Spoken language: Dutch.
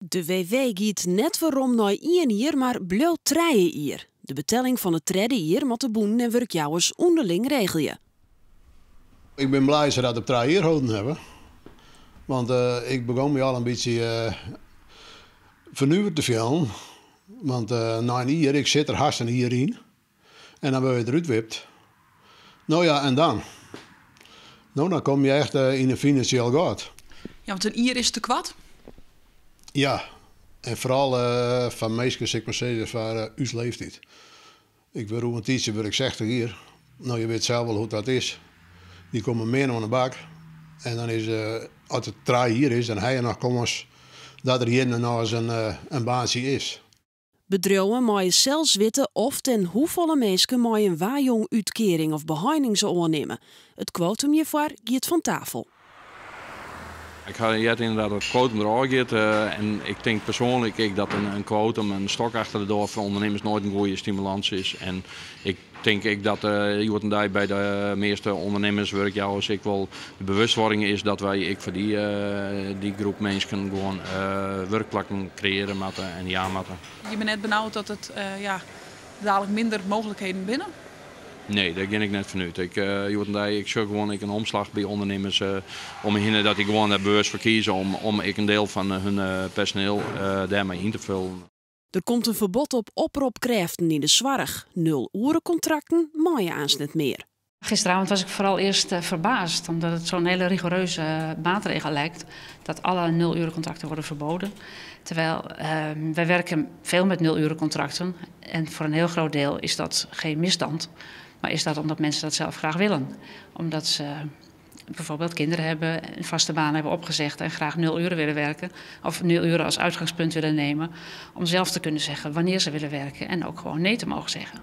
De WW giet net waarom naar 1 jaar, maar bleef 3 jaar. De betelling van het tredde jaar moet de boeren en werkjouwers onderling regelen. Ik ben blij dat ze dat op 3 jaar houden hebben. Want ik begon me al een beetje vernieuwd te filmen. Want na 1 jaar, ik zit er haast hierin. En dan word je eruit wipt. Nou ja, en dan? Nou, dan kom je echt in een financieel gat. Ja, want een jaar is te kwad. Ja, en vooral van meisjes, ik maar zeggen, van uw leeftijd. Ik wil hoe een tijdje, wil ik 60 hier. Nou, je weet zelf wel hoe dat is. Die komen meer naar de bak. En dan is, als het 3 hier is, dan hij je nog komens dat er hier nog eens een baasje is. Bedrijven mogen zelfs weten of en hoeveel mensen mogen een waaijong-uitkering of behinding ze ondernemen. Het quotum hiervoor gaat van tafel. Ik ga net inderdaad het quotum eruit gaat. En ik denk persoonlijk dat een quotum, een stok achter de deur voor ondernemers nooit een goede stimulans is. En ik denk dat bij de meeste ondernemers, werkjouwers, ik wel de bewustwording is dat wij voor die groep mensen gewoon werkplekken creëren moeten en ja moeten. Je bent net benauwd dat het dadelijk minder mogelijkheden binnen? Nee, daar ging ik net vanuit. Ik zoek gewoon een omslag bij ondernemers om heen dat ik gewoon daar bewust voor kiezen om een deel van hun personeel daarmee in te vullen. Er komt een verbod op oproepkrachten in de zorg. 0-urencontracten mag je aanstonds niet meer. Gisteravond was ik vooral eerst verbaasd, omdat het zo'n hele rigoureuze maatregel lijkt dat alle 0-urencontracten worden verboden. Terwijl wij werken veel met 0-urencontracten en voor een heel groot deel is dat geen misstand. Maar is dat omdat mensen dat zelf graag willen. Omdat ze bijvoorbeeld kinderen hebben, een vaste baan hebben opgezegd en graag 0 uren willen werken. Of 0 uren als uitgangspunt willen nemen. Om zelf te kunnen zeggen wanneer ze willen werken en ook gewoon nee te mogen zeggen.